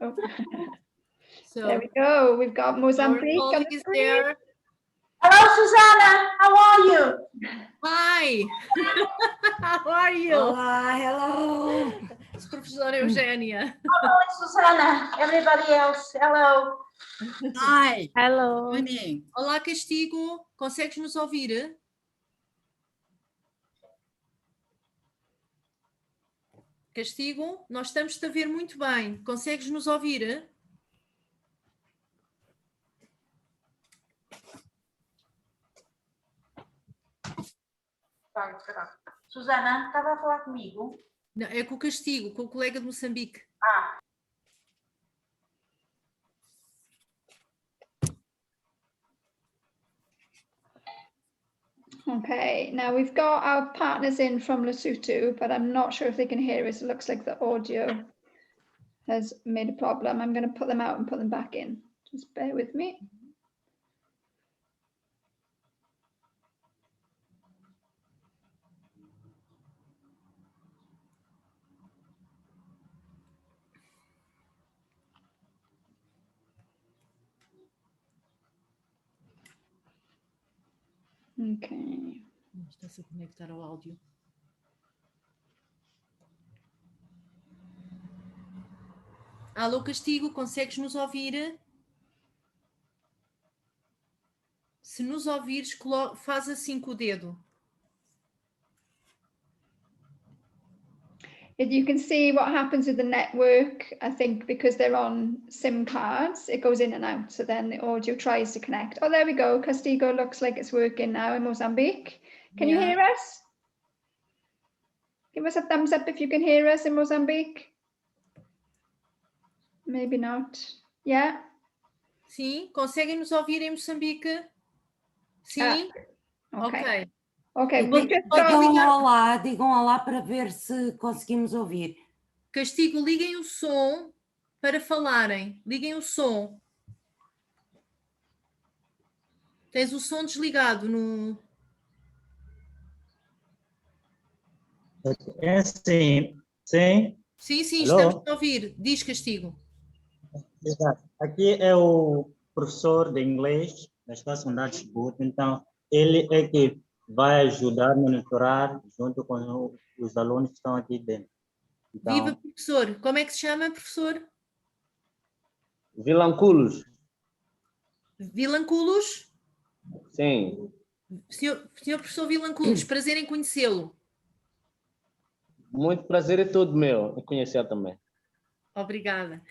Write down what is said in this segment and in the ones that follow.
Oh. So There we go. We've got Mozambique. our colleague is there. Hello, Susanna. How are you? Hi. How are you? Olá, hello. Professora Eugênia. Hello, Susanna. Everybody else. Hello. Hi. Hello. Morning. Olá, Castigo. Consegues nos ouvir? Castigo, nós estamos-te a ver muito bem. Consegues nos ouvir? Susana, estava a falar comigo? Não, é com o Castigo, com o colega de Moçambique. Ah. Okay, now we've got our partners in from Lesotho, but I'm not sure if they can hear us. It looks like the audio has made a problem. I'm going to put them out and put them back in. Just bear with me. Okay. Está-se a conectar ao áudio. Alô, Castigo, consegues nos ouvir? Se nos ouvires, faz assim com o dedo. You can see what happens with the network, I think, because they're on SIM cards, it goes in and out. So then the audio tries to connect. Oh, there we go. Castigo looks like it's working now in Mozambique. Can you hear us? Give us a thumbs up if you can hear us in Mozambique. Maybe not. Yeah? Sim? Conseguem nos ouvir em Moçambique? Sim? Okay. Ok. Okay, Digam- we just Digam olá para ver se conseguimos ouvir. Castigo, liguem o som para falarem. Liguem o som. Tens o som desligado no... É sim. Sim. Sim, sim, Alô? estamos a ouvir. Diz, Castigo. Exato. Aqui é o professor de inglês da Estação de Artes, então ele é que vai ajudar a monitorar junto com os alunos que estão aqui dentro. Então, Viva, professor. Como é que se chama, professor? Vilanculos. Vilanculos? Sim. Senhor professor Vilanculos, prazer em conhecê-lo. Muito prazer é todo meu em conhecer também. Obrigada.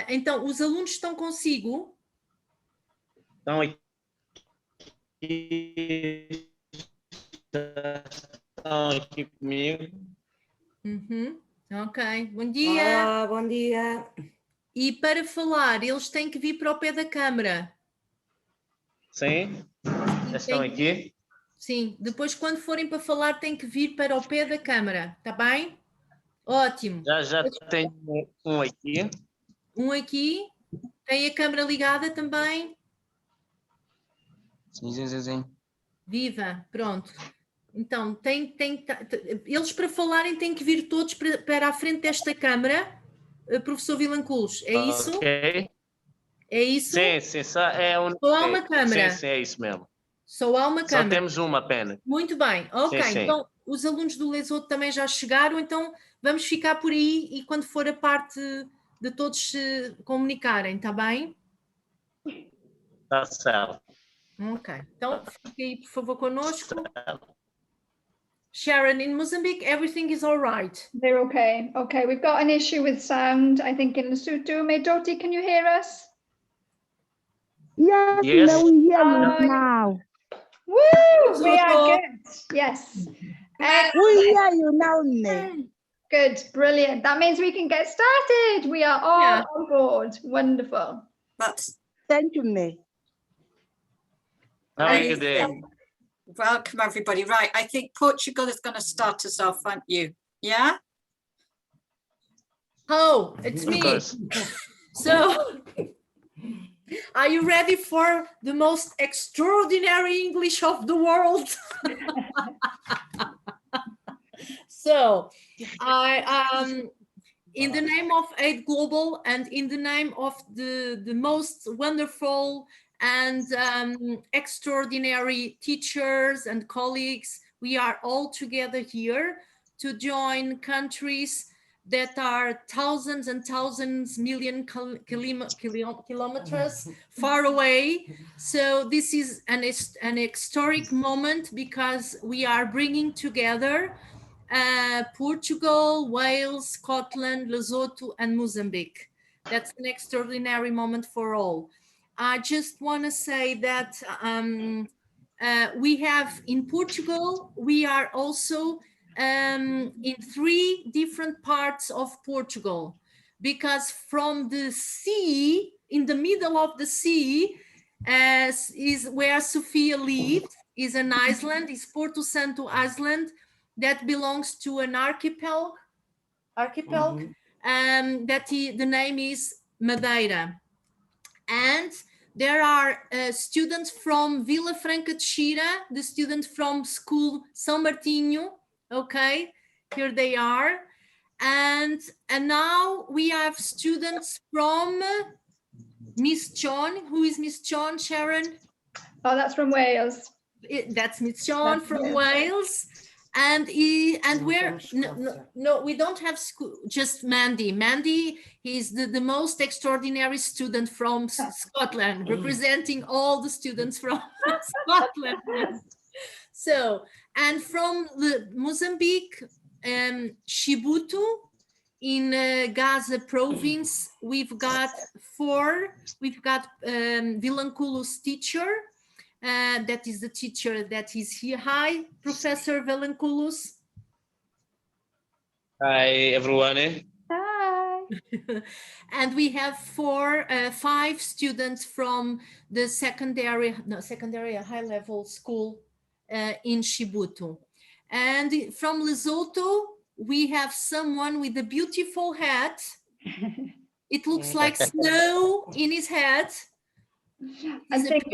Então, os alunos estão consigo? Estão aqui comigo. Ok, bom dia. Olá, bom dia. E para falar, eles têm que vir para o pé da câmara. Sim. Já estão aqui? Sim, depois quando forem para falar têm que vir para o pé da câmara, está bem? Ótimo. Já tenho um aqui. Um aqui. Tem a câmara ligada também? Sim. Viva, pronto. Então, eles para falarem têm que vir todos para a frente desta câmara, professor Vilanculos, é isso? Ok. É isso? Sim, só há uma câmara. Sim, é isso mesmo. Só há uma câmara. Só temos uma apenas. Muito bem, ok. Sim. Então, os alunos do Lesotho também já chegaram, então vamos ficar por aí e quando for a parte de todos se comunicarem, está bem? Está certo. Ok, então fique aí por favor connosco. Sharon, in Mozambique, everything is all right. They're okay. Okay, we've got an issue with sound, I think, in Lesotho. Medoti, can you hear us? Yes, Yes. no, we hear you now. Woo! We are good. Yes. We hear you now, Ne. Good, brilliant. That means we can get started. We are all on board. Wonderful. Thank you, Ne. How are you doing? Welcome, everybody. Right, I think Portugal is going to start us off, aren't you? Yeah? Oh, it's me. So, are you ready for the most extraordinary English of the world? So, in the name of Aid Global and in the name of the most wonderful and extraordinary teachers and colleagues, we are all together here to join countries that are thousands and thousands, million kilometers far away. So this is an historic moment because we are bringing together Portugal, Wales, Scotland, Lesotho, and Mozambique. That's an extraordinary moment for all. I just want to say that we have in Portugal, we are also in 3 different parts of Portugal, because from the sea, in the middle of the sea, is where Sofia lives, is an island, is Porto Santo Island, that belongs to an archipelago, that the name is Madeira. And there are students from Vila Franca de Xira, the students from school São Martinho, okay, here they are. And now we have students from Miss John. Who is Miss John, Sharon? Oh, that's from Wales. That's Miss John from Wales. And we're no, we don't have school, just Mandy. Mandy is the most extraordinary student from Scotland, representing all the students from Scotland. So, and from the Mozambique, Chibuto, in Gaza province, we've got Vilanculo's teacher. That is the teacher that is here. Hi, Professor Vilanculos. Hi, everyone. Hi. And we have 5 students from the high level school in Chibuto. And from Lesotho, we have someone with a beautiful hat. It looks like snow in his head. I think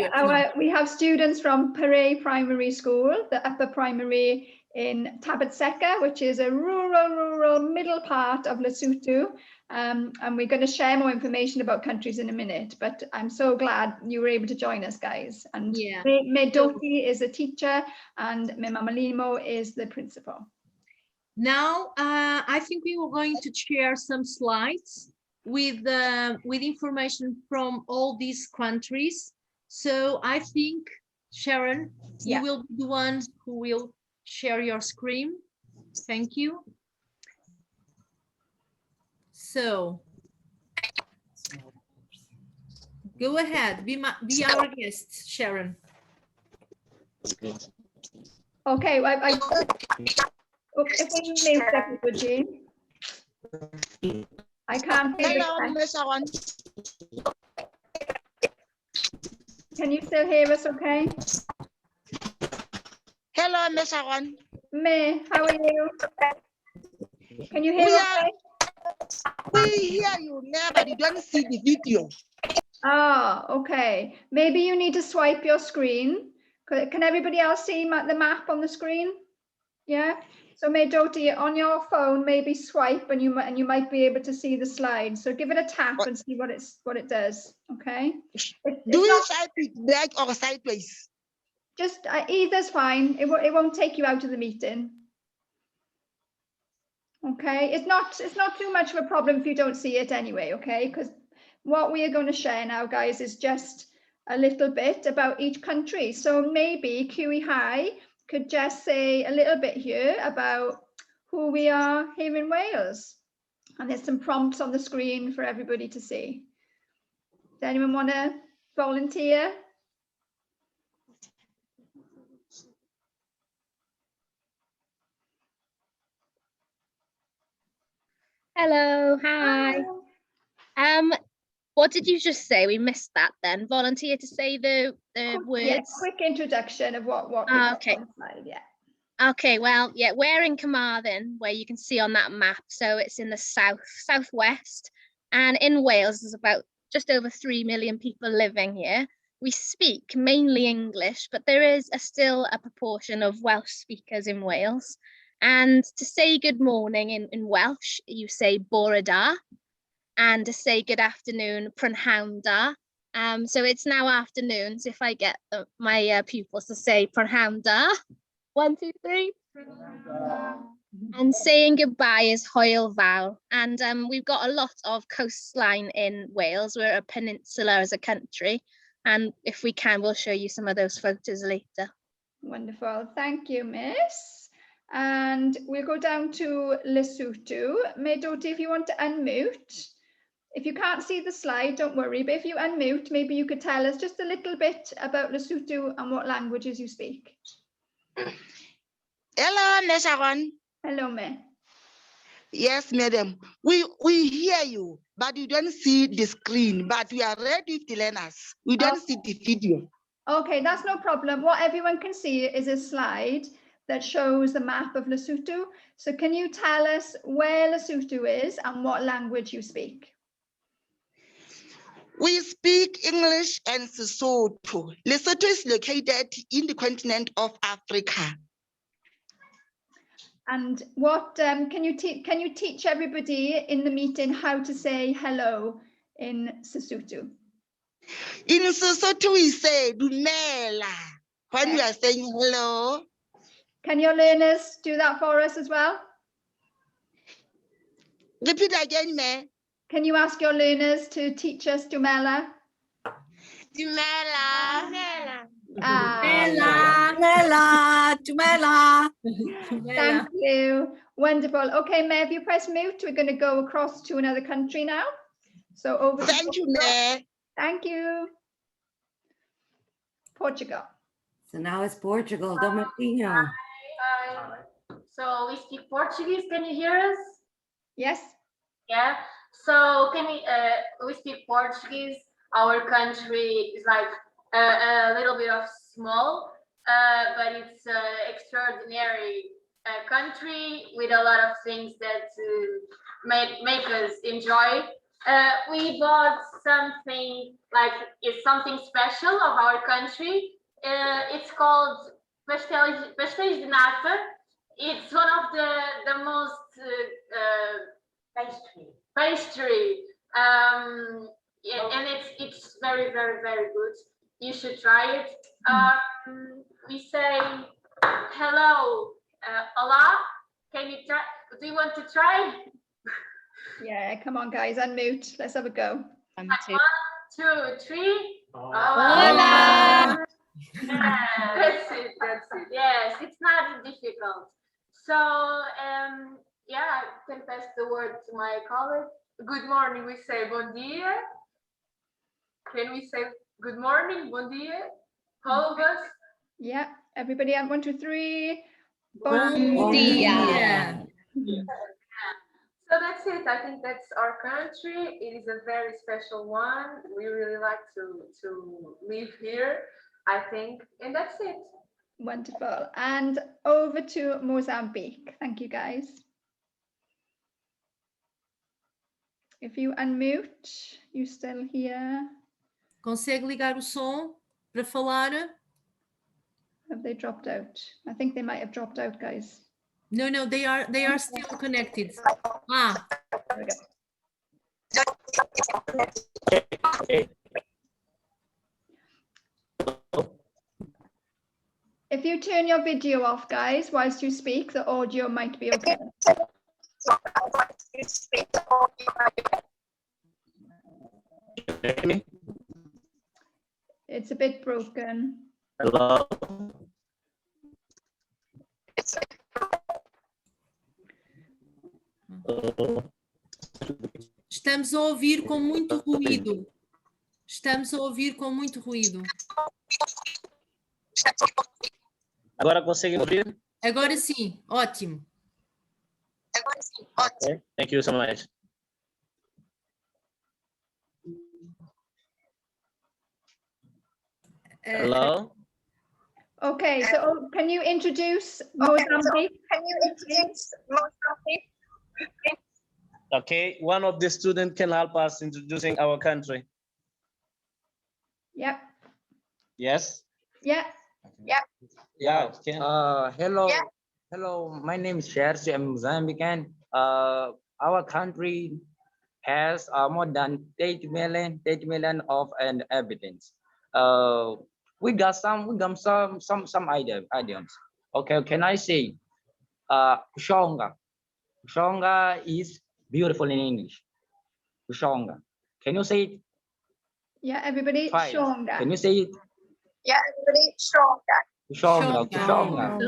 we have students from Pare Primary School, the upper primary in Tabatseka, which is a rural middle part of Lesotho. And we're going to share more information about countries in a minute, but I'm so glad you were able to join us, guys. And yeah. Medoti is a teacher and Memamalimo is the principal. Now, I think we were going to share some slides with information from all these countries. So I think, Sharon, you will be the one who will share your screen. Thank you. So, go ahead, be our guest, Sharon. Okay, I can't hear you. Can you still hear us okay? Hello, Miss Sharon. Me, how are you? Can you hear okay? We hear you now, but you don't see the video. Ah, okay. Maybe you need to swipe your screen. Can everybody else see the map on the screen? Yeah. So Medoti, on your phone, maybe swipe and you might be able to see the slide. So give it a tap and see what it does. Okay. Do you swipe it back or sideways? Just either's fine. It won't take you out of the meeting. Okay. It's not too much of a problem if you don't see it anyway. Okay. Because what we are going to share now, guys, is just a little bit about each country. So maybe QE High could just say a little bit here about who we are here in Wales. And there's some prompts on the screen for everybody to see. Does anyone want to volunteer? Hello, hi. What did you just say? We missed that then. Volunteer to say the words. Yeah, quick introduction of what okay. On the slide, yeah. Okay, well, yeah, we're in Carmarthen, where you can see on that map. So it's in the southwest, and in Wales there's about just over 3 million people living here. We speak mainly English, but there is still a proportion of Welsh speakers in Wales. And to say good morning in Welsh, you say bore da. And to say good afternoon, prynhawn da. So it's now afternoon. So if I get my pupils to say prynhawn da. 1, 2, 3. And saying goodbye is hwyl fawr. And we've got a lot of coastline in Wales. We're a peninsula as a country. And if we can, we'll show you some of those photos later. Wonderful. Thank you, Miss. And we'll go down to Lesotho. Doti, if you want to unmute. If you can't see the slide, don't worry. But if you unmute, maybe you could tell us just a little bit about Lesotho and what languages you speak. Hello, Nesharon. Hello, me. Yes, madam. We hear you, but you don't see the screen. But we are ready to learn us. We don't see the video. Okay, that's no problem. What everyone can see is a slide that shows the map of Lesotho. So can you tell us where Lesotho is and what language you speak? We speak English and Sesotho. Lesotho is located in the continent of Africa. And what can you teach everybody in the meeting how to say hello in Sesotho? In Sesotho, we say dumela when we are saying hello. Can your learners do that for us as well? Repeat again, me. Can you ask your learners to teach us Dumela? Dumela. Thank you. Wonderful. Okay, May, if you press mute, we're going to go across to another country now. So over. Thank you, May. Thank you. Portugal. So now it's Portugal. Domatino. So we speak Portuguese. Can you hear us? Yes. Yeah. So we speak Portuguese. Our country is like a little bit of small, but it's an extraordinary country with a lot of things that make us enjoy. We bought something like it's something special of our country. It's called pastéis de nata. It's one of the most pastry. Yeah, and it's very, very, very good. You should try it. We say hello, hola. Can you try? Do you want to try? Yeah, come on, guys, unmute. Let's have a go. 1, 2, 3. Hola. Yeah, that's it. That's it. Yes, it's not difficult. So yeah, I can pass the word to my colleague. Good morning. We say bon dia. Can we say good morning, bon dia? All of us? Yeah, everybody on 1, 2, 3. Bon dia. So that's it. I think that's our country. It is a very special one. We really like to live here, I think, and that's it. Wonderful. And over to Mozambique. Thank you, guys. If you unmute, you still here? Consegue ligar o som para falar? Have they dropped out? I think they might have dropped out, guys. No, they are still connected. Ah. There we go. If you turn your video off, guys, whilst you speak, the audio might be okay. It's a bit broken. Hello. Estamos a ouvir com muito ruído. Estamos a ouvir com muito ruído. Agora conseguem ouvir? Agora sim, ótimo. Okay. Thank you so much. Hello. Okay, so can you introduce Mozambique? Okay, one of the students can help us introducing our country. Yep. Yes. Yeah. Yeah. Can. Hello. Hello, my name is Shersi. I'm Mozambican. Our country has more than 30 million of an inhabitants. We got some items. Okay, can I say Kushonga? Kushonga is beautiful in English. Kushonga. Can you say it? Yeah, everybody, Twice. Shonga. Can you say it? Yeah, everybody, Shonga. Kushonga. Kushonga.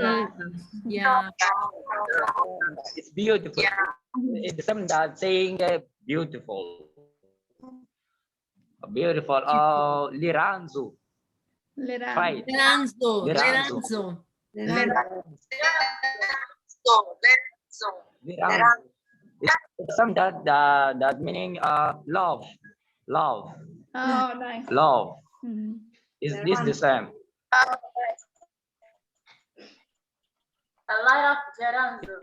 Yeah. It's beautiful. It's the same that saying beautiful. Beautiful. Liranzo. Try it. Liranzo. Liranzo. Liranzo. Liranzo. It's some that meaning love. Oh, nice. Love. Mhm. Is this the same? A lot of Geranzo.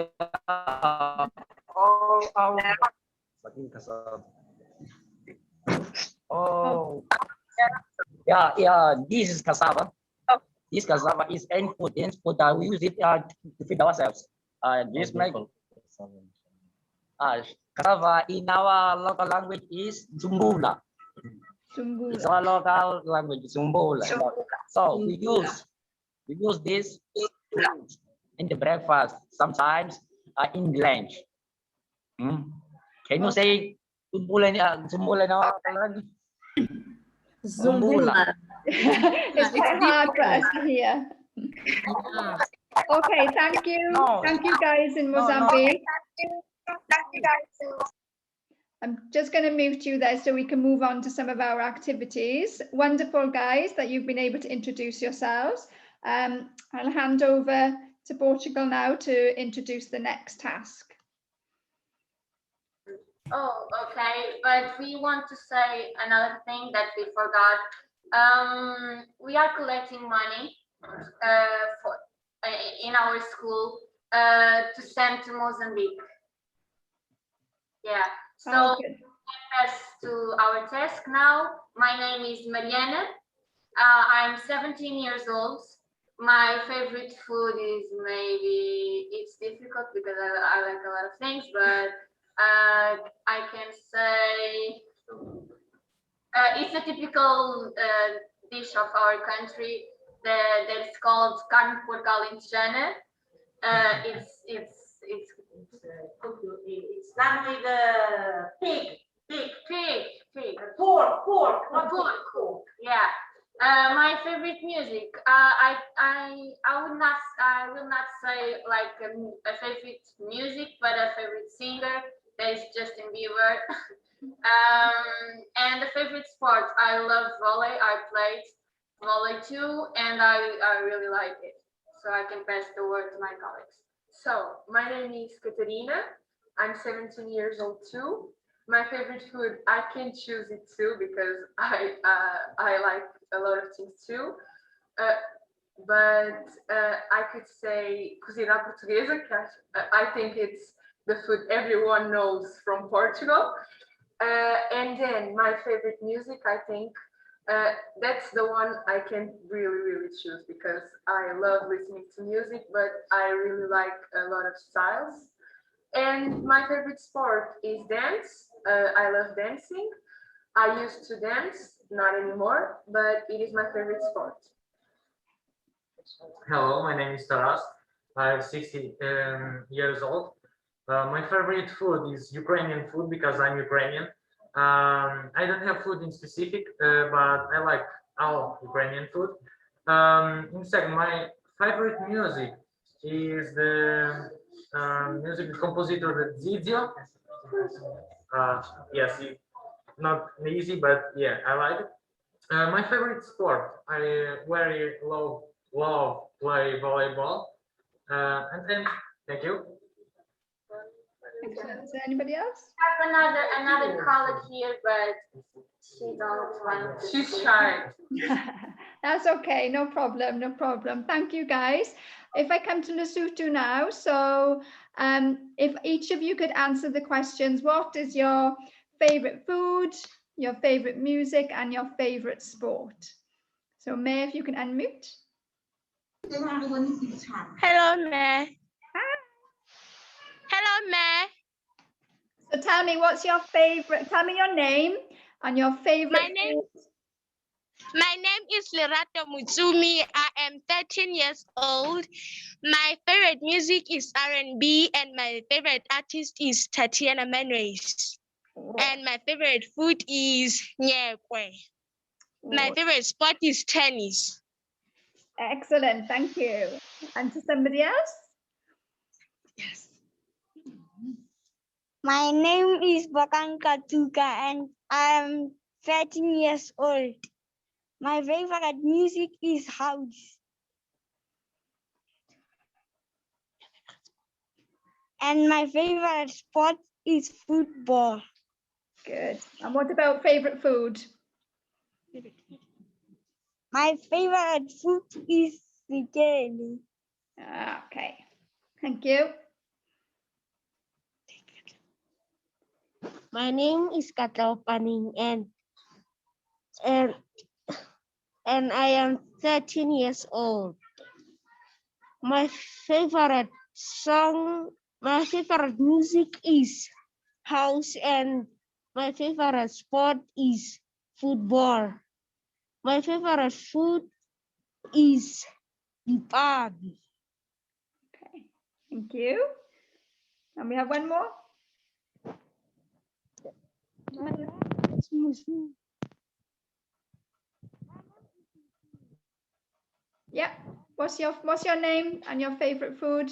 Oh. Yeah. This is cassava. This cassava is input that we use it to feed ourselves. This make cassava in our local language is zumbula. It's our local language, zumbula. So we use this in the breakfast, sometimes in lunch. Can you say zumbula? Zumbula in our language? Zumbula. It's quite hard for us to hear. Okay, thank you. Thank you guys in Mozambique. I'm just going to mute you there so we can move on to some of our activities. Wonderful, guys, that you've been able to introduce yourselves. I'll hand over to Portugal now to introduce the next task. Oh, okay. But we want to say another thing that we forgot. We are collecting money in our school to send to Mozambique. Yeah. So pass to our task now. My name is Mariana. I'm 17 years old. My favorite food is maybe, it's difficult because I like a lot of things, but I can say it's a typical dish of our country that's called carne de porcal lentejana. It's normally the pig. Pork. Yeah. My favorite music. I will not say like a favorite music, but a favorite singer. That is Justin Bieber. And the favorite sport. I love volley. I played volley too, and I really like it. So I can pass the word to my colleagues. So my name is Katerina. I'm 17 years old too. My favorite food, I can choose it too because I like a lot of things too. But I could say cozinha portuguesa, I think it's the food everyone knows from Portugal. And then my favorite music, I think that's the one I can really choose because I love listening to music, but I really like a lot of styles. And my favorite sport is dance. I love dancing. I used to dance, not anymore, but it is my favorite sport. Hello, my name is Taras. I'm 60 years old. My favorite food is Ukrainian food because I'm Ukrainian. I don't have food in specific, but I like all Ukrainian food. In second, my favorite music is the music compositor Zizio. Yes, not easy, but yeah, I like it. My favorite sport, I very love play volleyball. And then, thank you. Excellent. Is there anybody else? I have another colleague here, but she don't want. She's shy. That's okay, no problem. Thank you, guys. If I come to Lesotho now, so if each of you could answer the questions, what is your favorite food, your favorite music, and your favorite sport? So May, if you can unmute. Hello, May. Hello, Ma. So tell me, what's your favorite? Tell me your name and your favorite. My name is Lerato Mutsumi. I am 13 years old. My favorite music is R&B, and my favorite artist is Tatiana Manuez. And my favorite food is nyekwe. My favorite sport is tennis. Excellent, thank you. And to somebody else? Yes. My name is Bakang Katuka and I am 13 years old. My favorite music is house. And my favorite sport is football. Good. And what about favorite food? My favorite food is spaghetti. Okay, thank you. My name is Katal Paning and I am 13 years old. My favorite music is house, and my favorite sport is football. My favorite food is dipabi. Okay, thank you. And we have one more. Yeah. What's your name and your favorite food?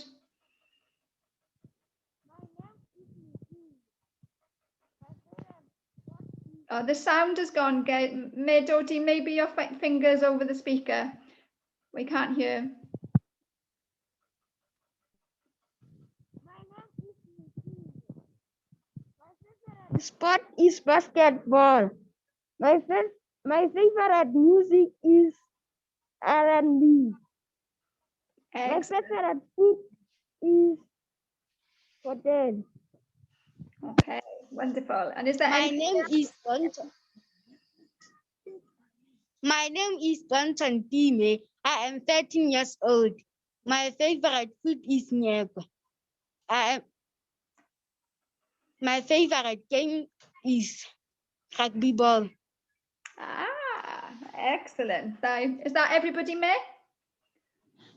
Oh, the sound has gone. Dodi, maybe your fingers over the speaker. We can't hear. Sport is basketball. My favorite music is R&B. My favorite food is hotel. Okay, wonderful. And is there My name is Bonton. My name is Bonton Time. I am 13 years old. My favorite food is nyekwe. My favorite game is rugby ball. Ah, excellent. Is that everybody, May?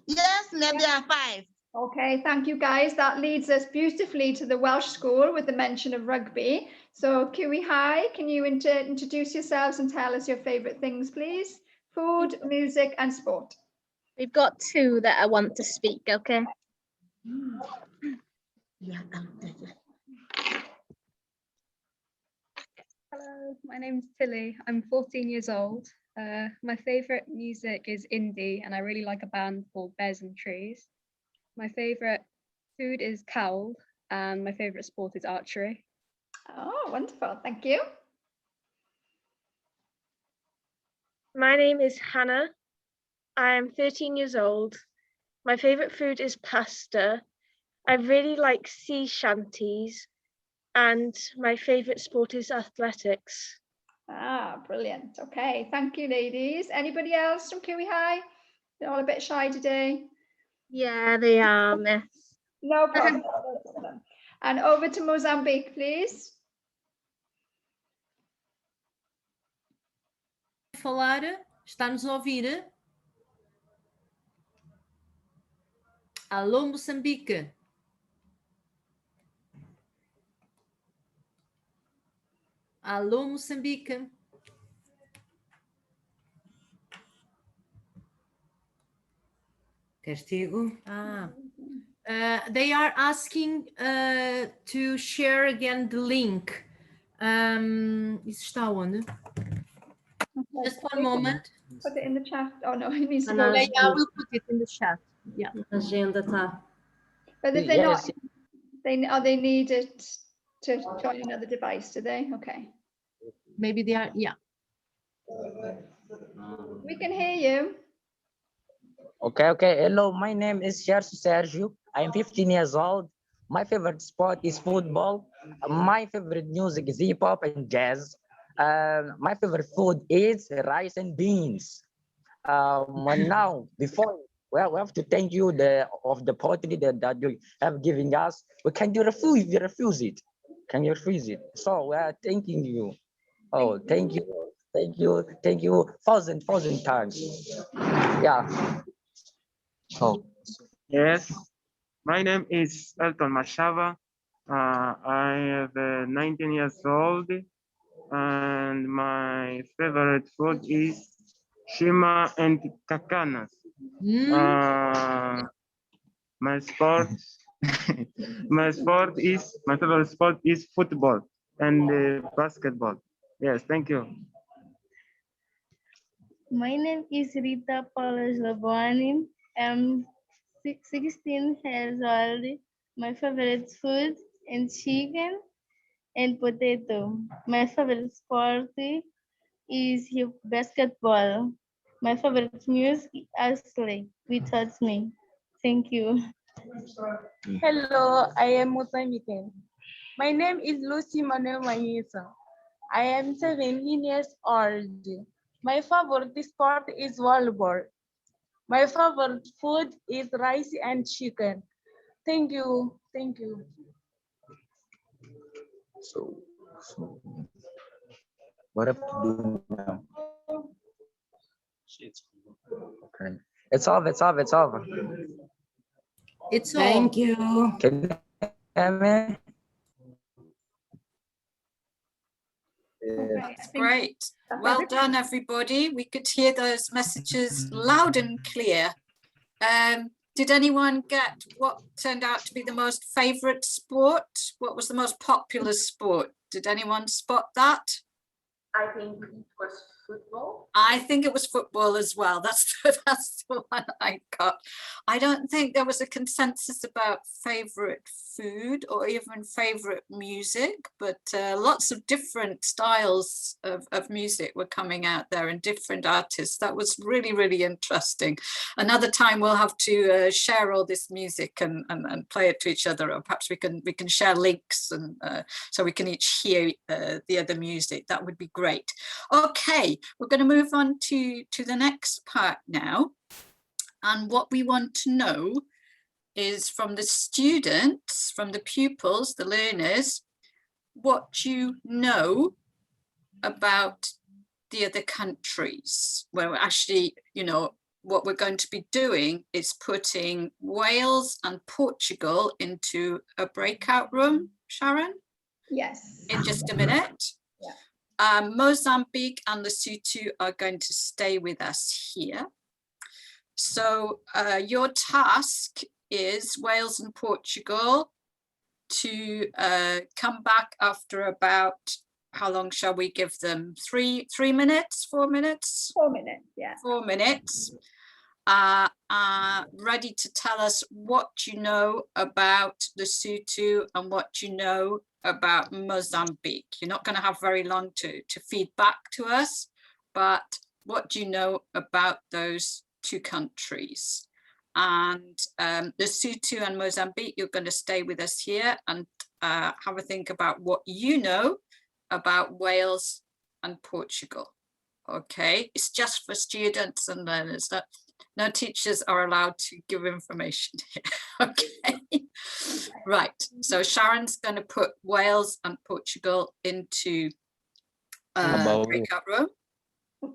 Yes, maybe there are 5. Okay, thank you guys. That leads us beautifully to the Welsh school with the mention of rugby. So Kiwi High, can you introduce yourselves and tell us your favorite things, please? Food, music and sport. We've got 2 that I want to speak, okay? Hello, my name's Tilly. I'm 14 years old. My favorite music is indie and I really like a band called Bears and Trees. My favorite food is cawl and my favorite sport is archery. Oh, wonderful. Thank you. My name is Hannah. I am 13 years old. My favorite food is pasta. I really like sea shanties and my favorite sport is athletics. Ah, brilliant. Okay, thank you, ladies. Anybody else from Kiwi High? They're all a bit shy today. Yeah, they are, miss. No problem. No problem. And over to Mozambique, please. Falar, está-nos a ouvir? Alô, Moçambique. Alô, Moçambique. Castigo. They are asking to share again the link. Isso está onde? Okay. Just one moment. Put it in the chat. Oh no, it needs to go. Yeah, we'll put it in the chat. Yeah. Agenda tá. But if they're not, they need it to join another device, do they? Okay. Maybe they are, yeah. We can hear you. Okay. Hello, my name is Sergio. I'm 15 years old. My favorite sport is football. My favorite music is hip hop and jazz. My favorite food is rice and beans. Now, before well, we have to thank you of the opportunity that you have given us. But can you refuse it? Can you refuse it? So we are thanking you. Oh, thank you, thousand times. Yeah. Oh. Yes, my name is Elton Mashava. I am 19 years old, and my favorite food is shima and kakanas. My sport, my favorite sport is football and basketball. Yes, thank you. My name is Rita Paula Zlaboanin. I'm 16 years old. My favorite food is chicken and potato. My favorite sport is basketball. My favorite music is Ashley, which touch me. Thank you. Hello, I am Mozambique. My name is Lucy Manuel Mayisa. I am 17 years old. My favorite sport is volleyball. My favorite food is rice and chicken. Thank you. Thank you. So what have to do now? Okay. It's over. It's all. Thank you. Can you hear me? That's great. Well done, everybody. We could hear those messages loud and clear. Did anyone get what turned out to be the most favorite sport? What was the most popular sport? Did anyone spot that? I think it was football. I think it was football as well. That's the one I got. I don't think there was a consensus about favorite food or even favorite music, but lots of different styles of music were coming out there and different artists. That was really, really interesting. Another time we'll have to share all this music and play it to each other, or perhaps we can share links and so we can each hear the other music. That would be great. Okay, we're going to move on to the next part now. And what we want to know is from the students, from the pupils, the learners, what you know about the other countries. Well, actually, you know, what we're going to be doing is putting Wales and Portugal into a breakout room, Sharon? Yes. In just a minute. Yeah. Mozambique and Lesotho are going to stay with us here. So your task is Wales and Portugal to come back after about, how long shall we give them? 3 minutes, 4 minutes? 4 minutes, yeah. 4 minutes. Ready to tell us what you know about Lesotho and what you know about Mozambique. You're not going to have very long to feed back to us, but what do you know about those two countries? And Lesotho and Mozambique, you're going to stay with us here and have a think about what you know about Wales and Portugal. Okay, it's just for students and learners. No teachers are allowed to give information here. Okay, right. So Sharon's going to put Wales and Portugal into breakout room. Okay.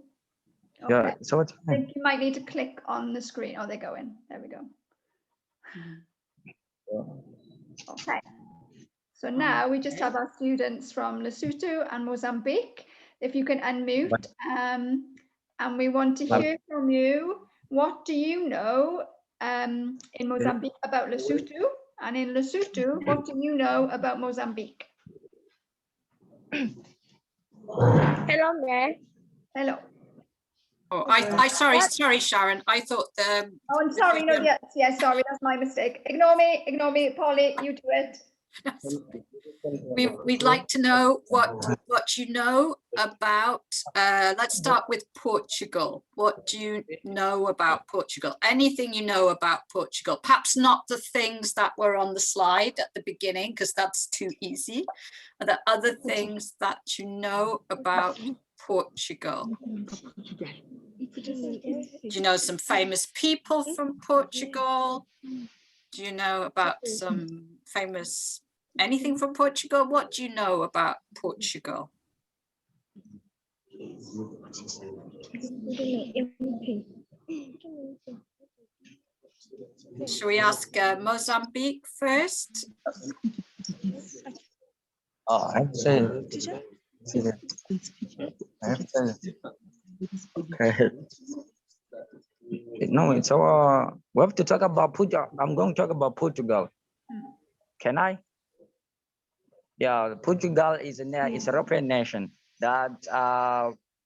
Yeah, so it's I think you might need to click on the screen. Oh, they're going. There we go. Okay. So now we just have our students from Lesotho and Mozambique. If you can unmute, and we want to hear from you. What do you know in Mozambique about Lesotho? And in Lesotho, what do you know about Mozambique? Hello, ma'am. Hello. Oh, sorry, Sharon. I thought oh, I'm sorry. No, yes, sorry, that's my mistake. Ignore me, Polly. You do it. We'd like to know what you know about, let's start with Portugal. What do you know about Portugal? Anything you know about Portugal? Perhaps not the things that were on the slide at the beginning, because that's too easy. Are there other things that you know about Portugal? Do you know some famous people from Portugal? Do you know about some famous anything from Portugal? What do you know about Portugal? Shall we ask Mozambique first? Oh, I have to say, I have to say. Okay. No, it's our. We have to talk about Portugal. I'm going to talk about Portugal. Can I? Yeah, Portugal is a European nation that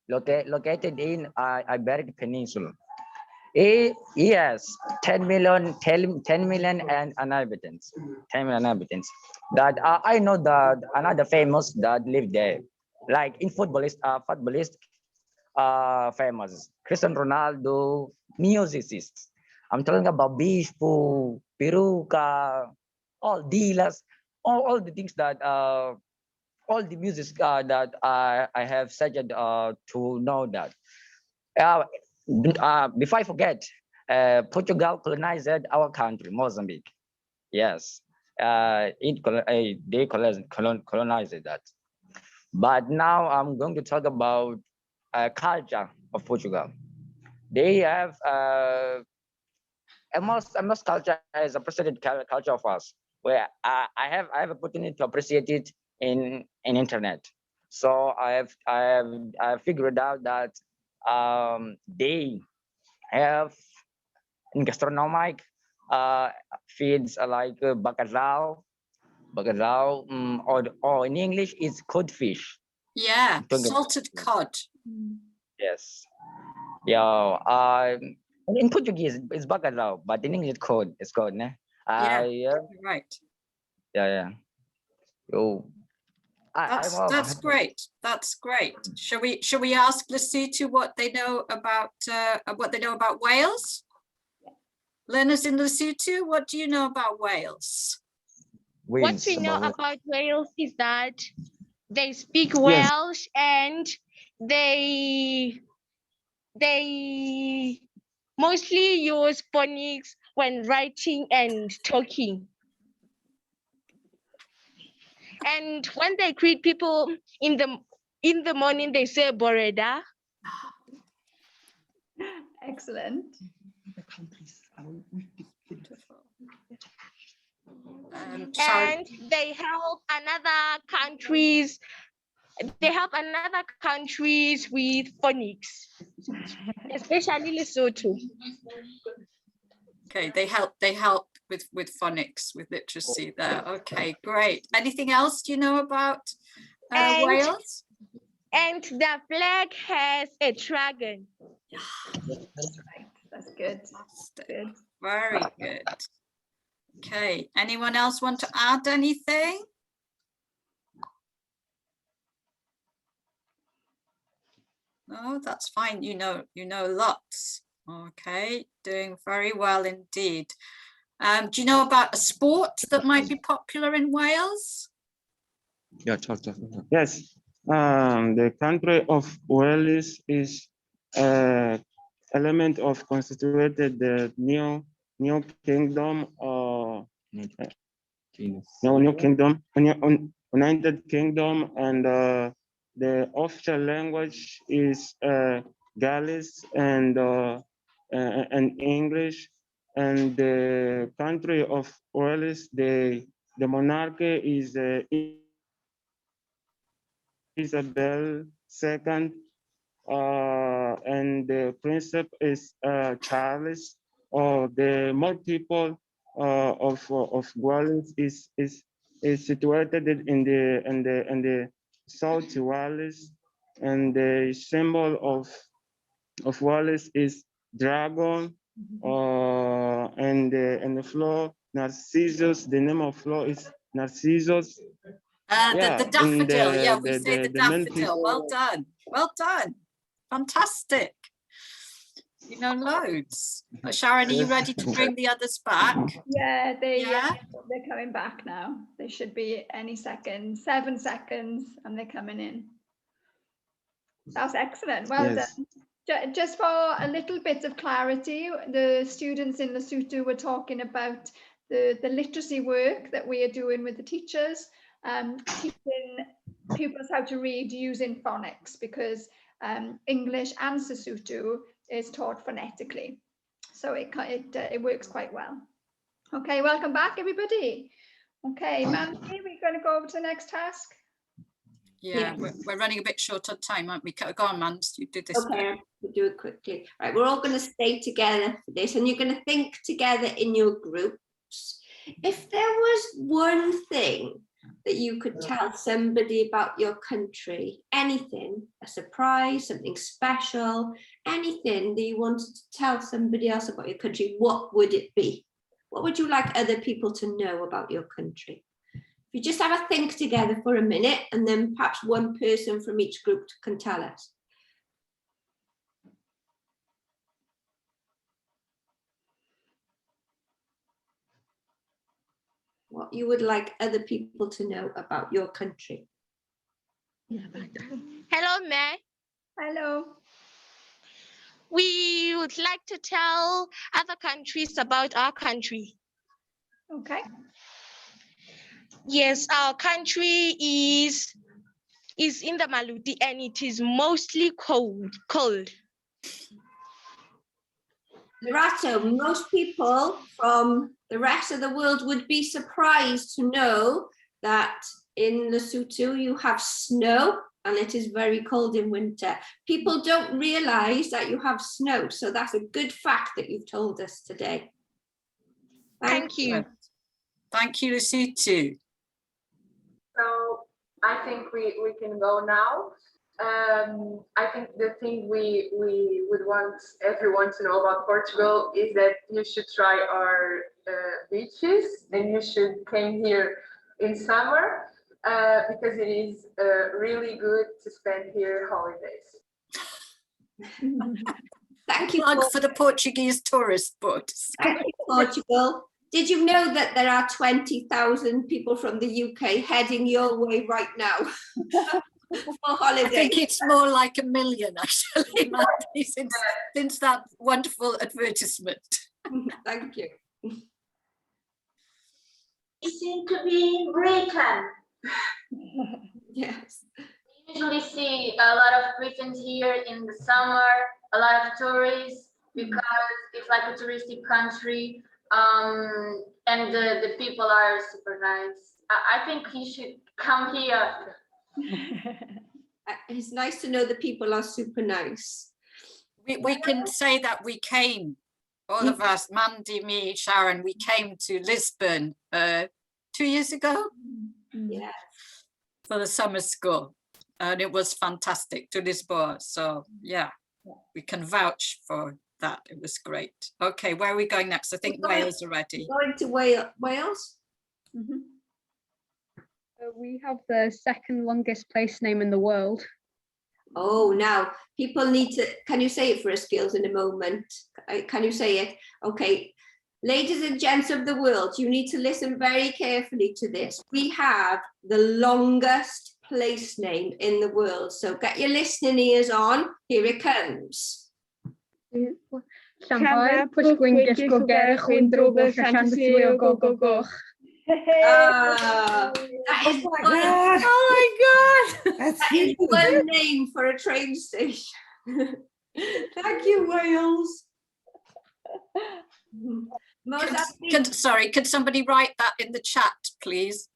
located in Iberian Peninsula. It has 10 million and inhabitants. 10 million inhabitants. That I know that another famous that live there, like in footballist famous Cristiano Ronaldo, musicists. I'm talking about Bispo, Peruca, all Dilas, all the things that all the music that I have said to know that. Before I forget, Portugal colonized our country, Mozambique. Yes, they colonized that. But now I'm going to talk about culture of Portugal. They have almost culture as a president culture of us, where I have opportunity to appreciate it in internet. So I have figured out that they have in gastronomic feeds like bacalhau, or in English it's codfish. Yeah, salted cod. Yes. Yeah. In Portuguese it's bacalhau, but in English it's cod. Ne? Yeah, right. Yeah. Oh. That's great. That's great. Shall we ask Lesotho what they know about Wales? Learners in Lesotho, what do you know about Wales? What we know about Wales is that they speak Welsh and they mostly use phonics when writing and talking. And when they greet people in the morning, they say Boreda. Excellent. And they help other countries. They help another countries with phonics, especially Lesotho. Okay, they help with phonics, with literacy there. Okay, great. Anything else do you know about Wales? And the flag has a dragon. That's good. Good. Very good. Okay, anyone else want to add anything? No, that's fine. You know lots. Okay, doing very well indeed. Do you know about a sport that might be popular in Wales? Yeah, yes. The country of Wales is element of constituted the new kingdom United Kingdom, and the official language is Gallese and English. And the country of Wales, the monarchy is Isabel II, and the prince is Charles. The more people of Wales is situated in the South Wales, and the symbol of Wales is dragon, and the flower Narcissus. The name of flower is Narcissus. The daffodil. We say the daffodil. Well done. Well done. Fantastic. You know loads. Sharon, are you ready to bring the others back? Yeah, they're coming back now. They should be any second. 7 seconds, and they're coming in. That's excellent. Well done. Just for a little bit of clarity, the students in Lesotho were talking about the literacy work that we are doing with the teachers, teaching pupils how to read using phonics, because English and Lesotho is taught phonetically. So it works quite well. Okay, welcome back, everybody. Okay, Mandy, we're going to go over to the next task. Yeah, we're running a bit short on time, aren't we? Go on, Mans, you do this. Okay, we'll do it quickly. Right, we're all going to stay together for this, and you're going to think together in your groups. If there was one thing that you could tell somebody about your country, anything, a surprise, something special, anything that you wanted to tell somebody else about your country, what would it be? What would you like other people to know about your country? If you just have a think together for a minute, and then perhaps one person from each group can tell us. What you would like other people to know about your country. Hello, May. Hello. We would like to tell other countries about our country. Okay. Yes, our country is in the Maluti, and it is mostly cold. Lerato, most people from the rest of the world would be surprised to know that in Lesotho you have snow and it is very cold in winter. People don't realize that you have snow, so that's a good fact that you've told us today. Thank you. Thank you, Lesotho. So I think we can go now. I think the thing we would want everyone to know about Portugal is that you should try our beaches, and you should come here in summer because it is really good to spend here holidays. Thank you for the Portuguese tourist boats. Thank you, Portugal. Did you know that there are 20,000 people from the UK heading your way right now for holiday? I think it's more like 1 million, actually, Mandy, since that wonderful advertisement. Thank you. You seem to be in Britain. Yes. We usually see a lot of Britons here in the summer, a lot of tourists, because it's like a touristic country. And the people are super nice. I think you should come here. It's nice to know the people are super nice. We can say that we came, all of us, Mandy, me, Sharon, we came to Lisbon 2 years ago. Yeah. For the summer school, and it was fantastic, to Lisbon. So yeah, we can vouch for that. It was great. Okay, where are we going next? I think Wales already. Going to Wales. Mm-hmm. We have the second longest place name in the world. Oh, now people need to, can you say it for us, Skills, in a moment? Can you say it? Okay. Ladies and gents of the world, you need to listen very carefully to this. We have the longest place name in the world. So get your listening ears on. Here it comes. Oh my God! That's huge. One name for a train station. Thank you, Wales. Could somebody write that in the chat, please?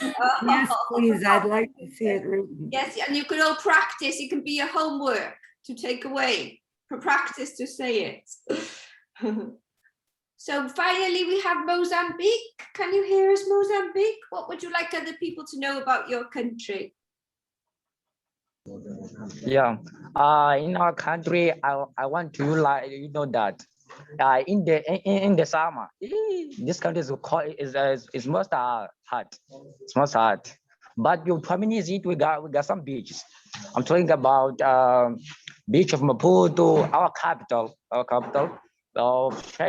Yes, please. I'd like to see it written. Yes, and you can all practice. It can be your homework to take away for practice to say it. So finally, we have Mozambique. Can you hear us, Mozambique? What would you like other people to know about your country? Yeah, in our country, I want to that in the summer, this country is most hot. It's most hot. But your community, we got some beaches. I'm talking about beach of Maputo, our capital.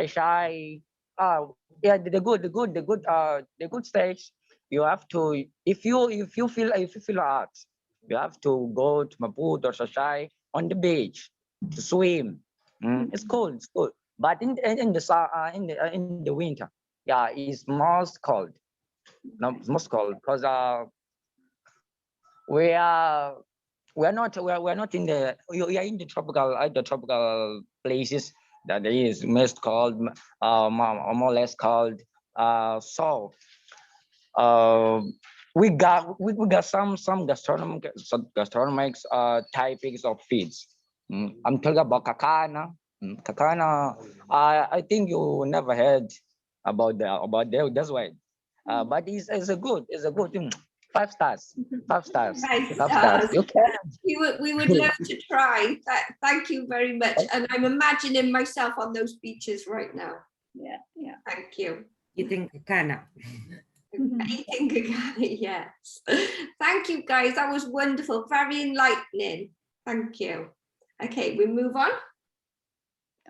Shai. Yeah, the good stage. You have to, if you feel hot, you have to go to Maputo or Shai on the beach. to swim. It's cold. It's cold. But in the winter, yeah, it's most cold. No, it's most cold because we are we're not in we are in the tropical places that is most cold, more or less cold. So we got some gastronomic types of feeds. I'm talking about kakana. Kakana. I think you never heard about that. That's why. But it's a good. 5 stars. 5 stars. 5 5 stars. stars. You can. We would love to try. Thank you very much. And I'm imagining myself on those beaches right now. Yeah, yeah. Thank you. Eating kakana. Eating kakana, yes. Thank you, guys. That was wonderful. Very enlightening. Thank you. Okay, we move on.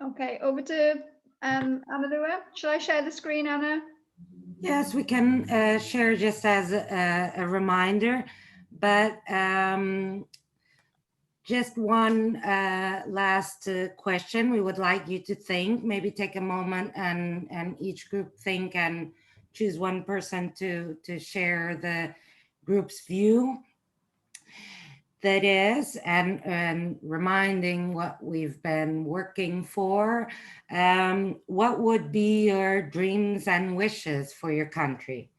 Okay, over to Anna Lua. Shall I share the screen, Anna? Yes, we can share just as a reminder, but just one last question. We would like you to think, maybe take a moment and each group think and choose one person to share the group's view. That is, and reminding what we've been working for. What would be your dreams and wishes for your country?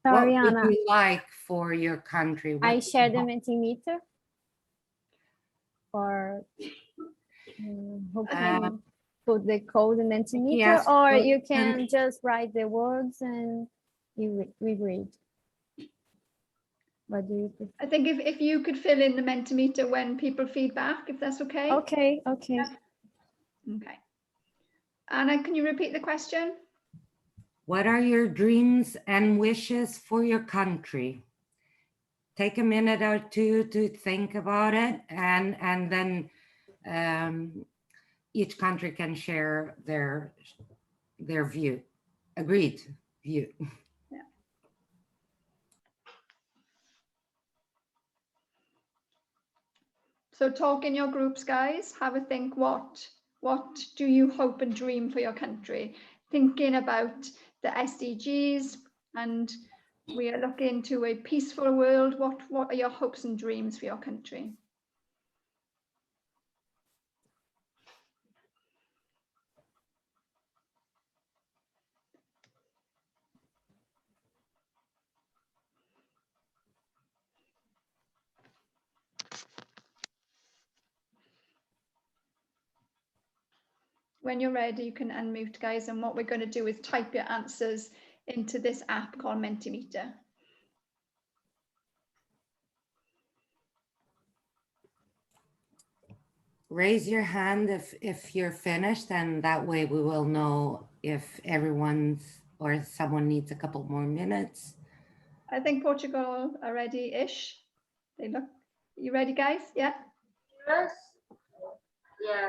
Sorry, what would Anna. you like for your country? I What share the Mentimeter. Or who can put the code in Mentimeter, yes, or but- you can just write the words and we read. What do you prefer? I think if you could fill in the Mentimeter when people feedback, if that's okay. Okay, okay. Yeah. Okay. Anna, can you repeat the question? What are your dreams and wishes for your country? Take a minute or two to think about it, and then each country can share their view, agreed view. Yeah. So talk in your groups, guys. Have a think. What do you hope and dream for your country? Thinking about the SDGs, and we are looking to a peaceful world. What are your hopes and dreams for your country? When you're ready, you can unmute, guys, and what we're going to do is type your answers into this app called Mentimeter. Raise your hand if you're finished, and that way we will know if everyone's or someone needs a couple more minutes. I think Portugal are ready-ish. They look. You ready, guys? Yeah. Yes. Yeah.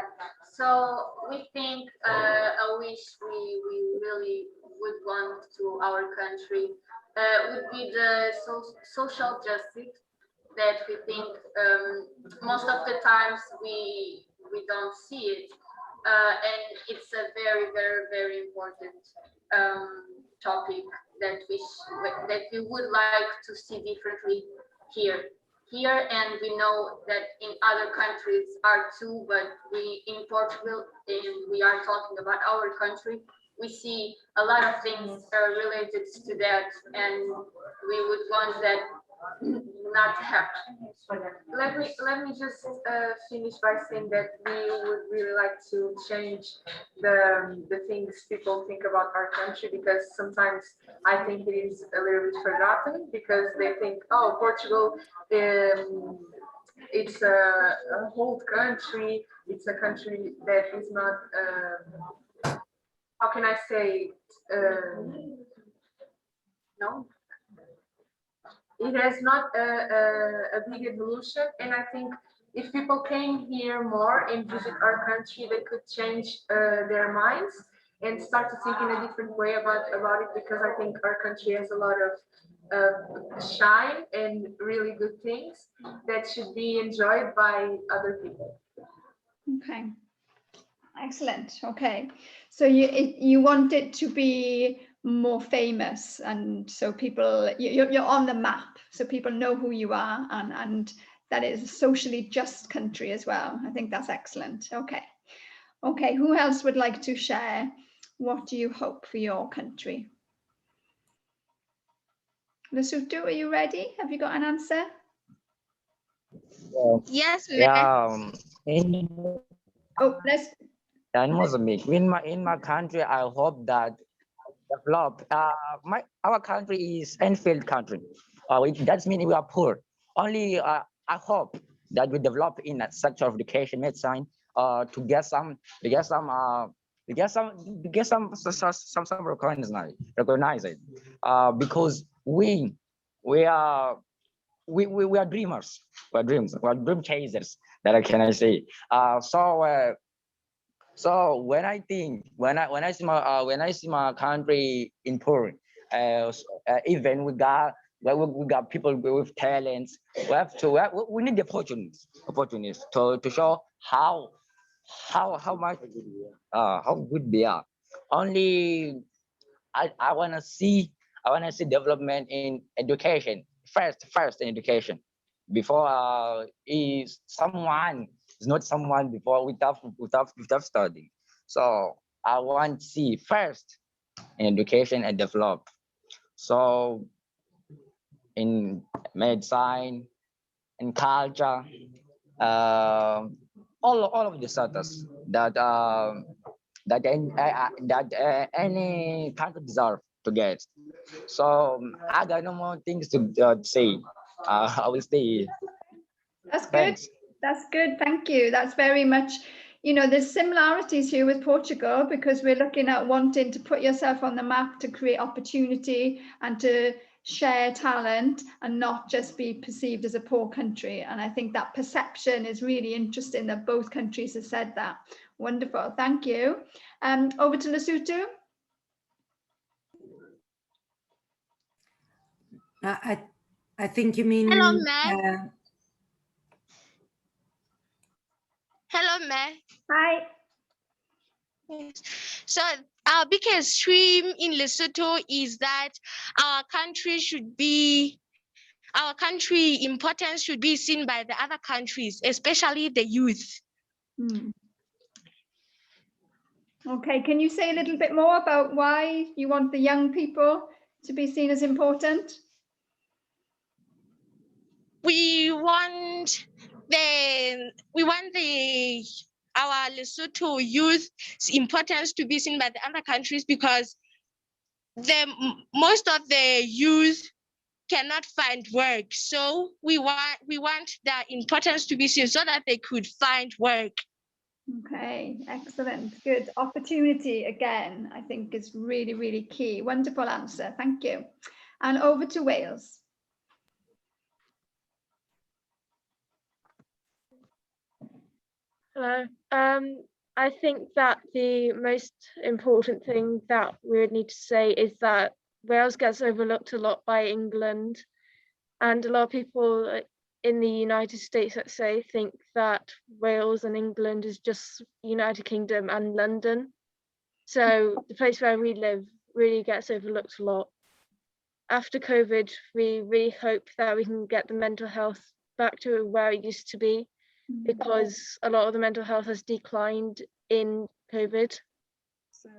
So we think a wish we really would want to our country would be the social justice that we think most of the times we don't see it, and it's a very, very, very important topic that we would like to see differently here, and we know that in other countries are too, but we in Portugal, and we are talking about our country, we see a lot of things related to that, and we would want that not happen. Let me just finish by saying that we would really like to change the things people think about our country, because sometimes I think it is a little bit forgotten, because they think, oh, Portugal, it's a whole country. It's a country that is not, how can I say, no? It has not a big evolution, and I think if people came here more and visit our country, they could change their minds and start to think in a different way about it, because I think our country has a lot of shine and really good things that should be enjoyed by other people. Okay. Excellent. Okay. So you want it to be more famous, and so people, you're on the map, so people know who you are, and that is a socially just country as well. I think that's excellent. Okay. Okay, who else would like to share? What do you hope for your country? Lesotho, are you ready? Have you got an answer? Yes, Yeah. Oh, let's. In Mozambique, in my country, I hope that develop. Our country is Enfield country. That means we are poor. Only I hope that we develop in a sector of education, medicine, to get some recognize it. Because we are dreamers. We are dream chasers. That can I say. So when I see my country in poor, even we got people with talents. We need the opportunities to show how much how good they are. Only I wanna see development in education first in education before is not someone before without studying. So I want to see first in education and develop. So in medicine, in culture, all of the sectors that any country deserve to get. So I got no more things to say. I will stay. That's good. Thanks. That's good. Thank you. That's very much, there's similarities here with Portugal, because we're looking at wanting to put yourself on the map to create opportunity and to share talent and not just be perceived as a poor country. And I think that perception is really interesting that both countries have said that. Wonderful. Thank you. Over to Lesotho. I think you mean. Hello, ma'am. Hello, ma'am. Hi. So our biggest dream in Lesotho is that our country importance should be seen by the other countries, especially the youth. Okay, can you say a little bit more about why you want the young people to be seen as important? We want our Lesotho youth's importance to be seen by the other countries, because most of the youth cannot find work. So we want their importance to be seen so that they could find work. Okay, excellent. Good. Opportunity again, I think is really, really key. Wonderful answer. Thank you. And over to Wales. Hello. I think that the most important thing that we would need to say is that Wales gets overlooked a lot by England, and a lot of people in the United States, let's say, think that Wales and England is just United Kingdom and London. So the place where we live really gets overlooked a lot. After COVID, we really hope that we can get the mental health back to where it used to be, because a lot of the mental health has declined in COVID. So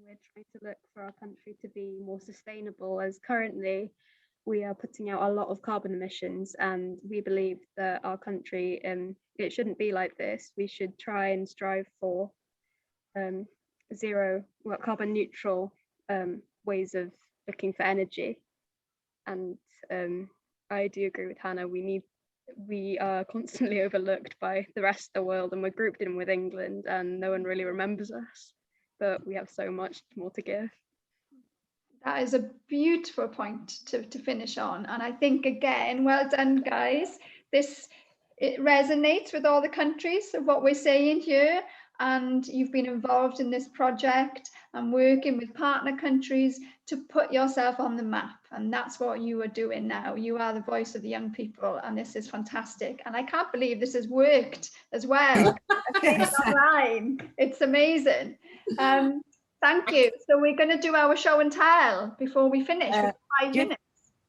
we're trying to look for our country to be more sustainable, as currently we are putting out a lot of carbon emissions, and we believe that our country, it shouldn't be like this. We should try and strive for carbon neutral ways of looking for energy. And I do agree with Hannah. We are constantly overlooked by the rest of the world, and we're grouped in with England, and no one really remembers us, but we have so much more to give. That is a beautiful point to finish on. And I think, again, well done, guys. It resonates with all the countries of what we're saying here. and you've been involved in this project and working with partner countries to put yourself on the map. And that's what you are doing now. You are the voice of the young people, and this is fantastic. And I can't believe this has worked as well. I've seen it online. It's amazing. Thank you. So we're going to do our show and tell before we finish with 5 minutes.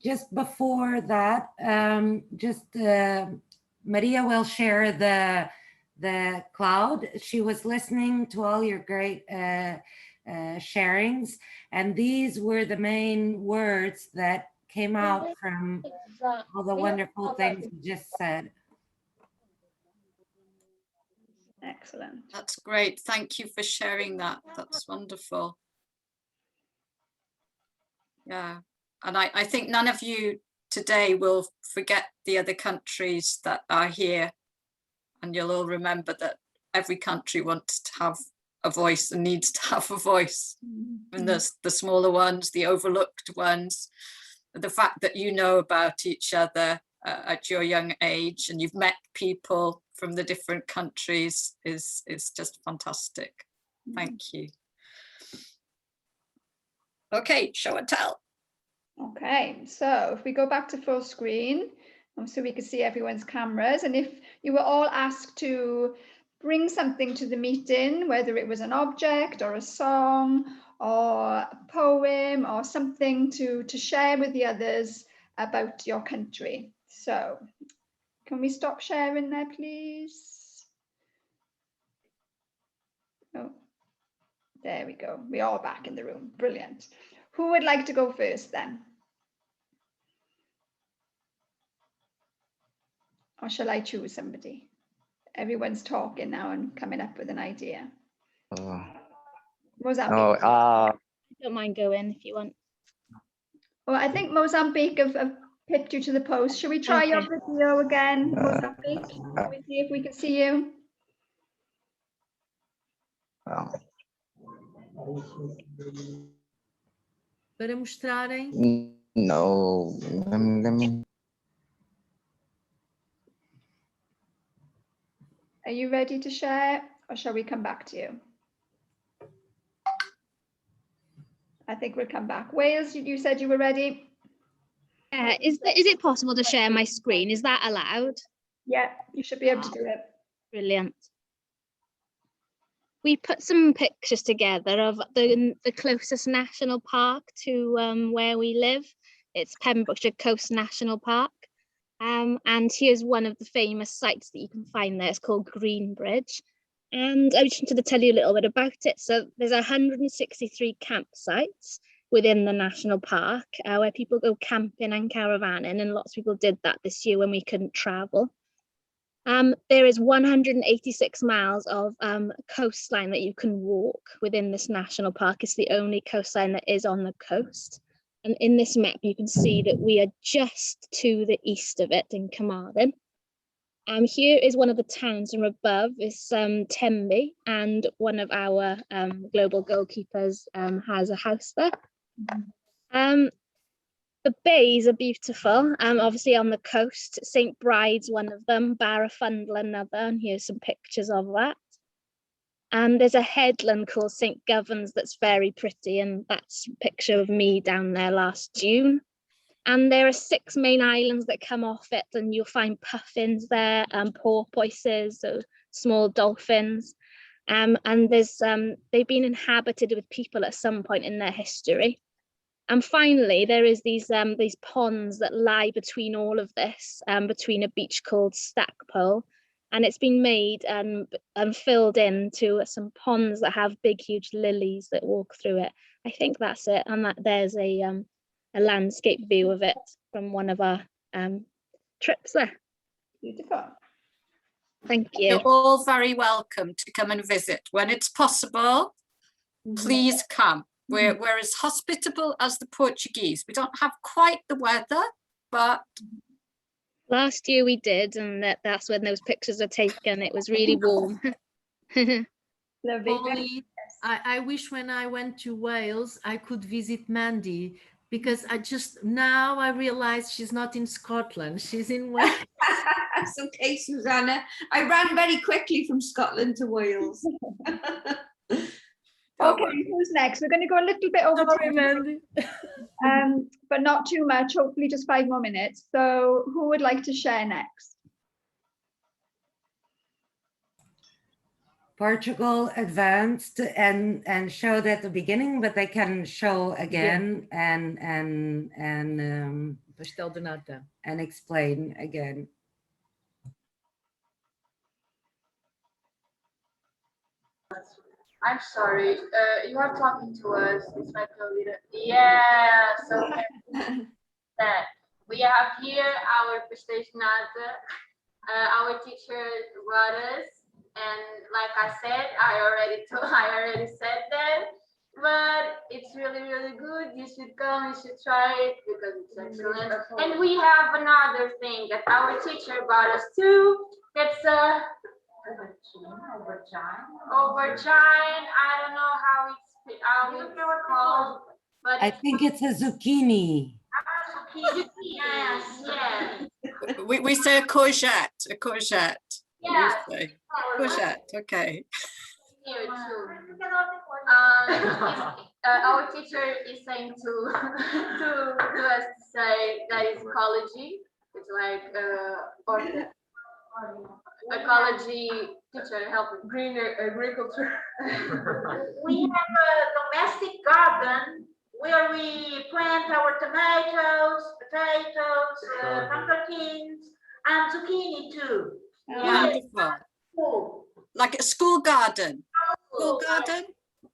Just before that, Maria will share the cloud. She was listening to all your great sharings, and these were the main words that came out from all the wonderful things you just said. Excellent. That's great. Thank you for sharing that. That's wonderful. Yeah, and I think none of you today will forget the other countries that are here, and you'll all remember that every country wants to have a voice and needs to have a voice. And there's the smaller ones, the overlooked ones, the fact that you know about each other at your young age and you've met people from the different countries is just fantastic. Thank you. Okay, show and tell. Okay, so if we go back to full screen, so we can see everyone's cameras, and if you were all asked to bring something to the meeting, whether it was an object or a song or a poem or something to share with the others about your country. So can we stop sharing there, please? Oh, there we go. We're all back in the room. Brilliant. Who would like to go first then? Or shall I choose somebody? Everyone's talking now and coming up with an idea. Mozambique. Don't mind going if you want. Well, I think Mozambique have pipped you to the post. Shall we try your video again, Mozambique? Can we see if we can see you? Para mostrarem. No, let me. Are you ready to share, or shall we come back to you? I think we'll come back. Wales, you said you were ready. Is it possible to share my screen? Is that allowed? Yeah, you should be able to do it. Brilliant. We put some pictures together of the closest national park to where we live. It's Pembrokeshire Coast National Park. And here's one of the famous sites that you can find there. It's called Greenbridge. And I just wanted to tell you a little bit about it. So there's 163 campsites within the national park where people go camping and caravanning, and lots of people did that this year when we couldn't travel. There is 186 miles of coastline that you can walk within this national park. It's the only coastline that is on the coast. And in this map, you can see that we are just to the east of it in Carmarthen. Here is one of the towns, and above is Tembe, and one of our global goalkeepers has a house there. The bays are beautiful, obviously on the coast. St. Bride's one of them, Barafundle another, and here's some pictures of that. And there's a headland called St. Govern's that's very pretty, and that's a picture of me down there last June. And there are 6 main islands that come off it, and you'll find puffins there, porpoises, so small dolphins. And there's they've been inhabited with people at some point in their history. And finally, there is these ponds that lie between all of this, between a beach called Stackpole. And it's been made and filled into some ponds that have big, huge lilies that walk through it. I think that's it. And there's a landscape view of it from one of our trips there. Beautiful. Thank you. You're all very welcome to come and visit. When it's possible, please come. We're as hospitable as the Portuguese. We don't have quite the weather, but last year we did, and that's when those pictures are taken. It was really warm. Lovely. I wish when I went to Wales, I could visit Mandy, because now I realize she's not in Scotland, she's in Wales. That's okay, Susanna. I ran very quickly from Scotland to Wales. Okay, who's next? We're going to go a little bit over time, but not too much, hopefully just 5 more minutes. So who would like to share next? Portugal advanced and showed at the beginning, but they can show again and explain again. I'm sorry. You are talking to us. It's my computer. Yeah. So that we have here our Nata. Our teacher brought us, and like I said, I already said that. But it's really, really good. You should come. You should try it because it's excellent. And we have another thing that our teacher brought us too. It's a aubergine. I don't know how it's called, but I think it's a zucchini. Yes, yes. We say a courgette, a courgette. Yes. We say courgette, okay. Here too. Our teacher is saying to us to say that is ecology. It's like ecology teacher helping green agriculture. We have a domestic garden where we plant our tomatoes, potatoes, pumpkins, and zucchini too. Wonderful. Cool. Like a school garden. School garden?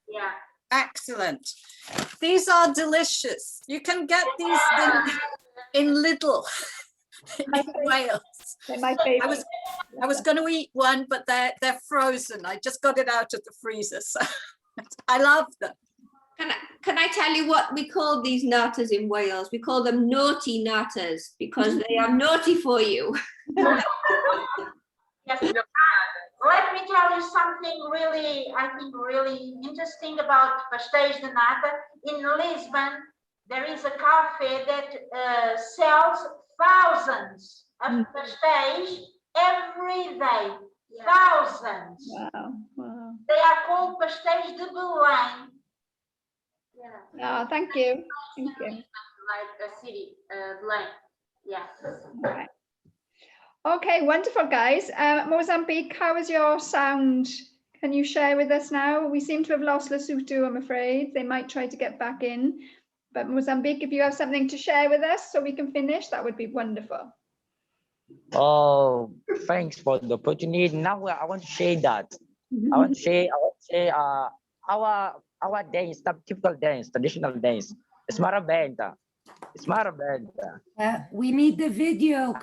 Yeah. Excellent. These are delicious. You can get these in Lidl in Wales. I was going to eat one, but they're frozen. I just got it out of the freezer, so I love them. Can I tell you what we call these natas in Wales? We call them naughty natas because they are naughty for you. Yes. Let me tell you something really, I think, really interesting about pastéis de nata. In Lisbon, there is a cafe that sells thousands of pastéis every day. Thousands. Wow, wow. They are called pastéis de Belém. Oh, thank you. Thank you. Like a city, Belém. Yes. Okay. Okay, wonderful, guys. Mozambique, how is your sound? Can you share with us now? We seem to have lost Lesotho, I'm afraid. They might try to get back in. But Mozambique, if you have something to share with us so we can finish, that would be wonderful. Oh, thanks for the opportunity. Now I want to share that. I want to say our dance, typical dance, traditional dance. It's marabenta. It's marabenta. We need the video.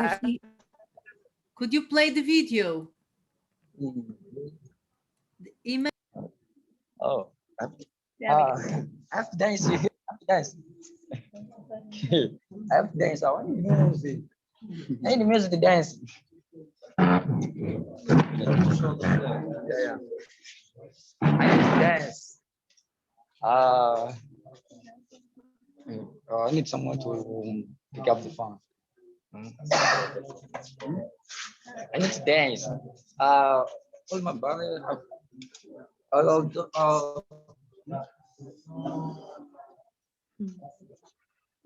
Could you play the video? The email. Oh, F dance. F dance. F dance. I want music. I need music to dance. Yeah. I need to dance. I need someone to pick up the phone. I need to dance. All my brother.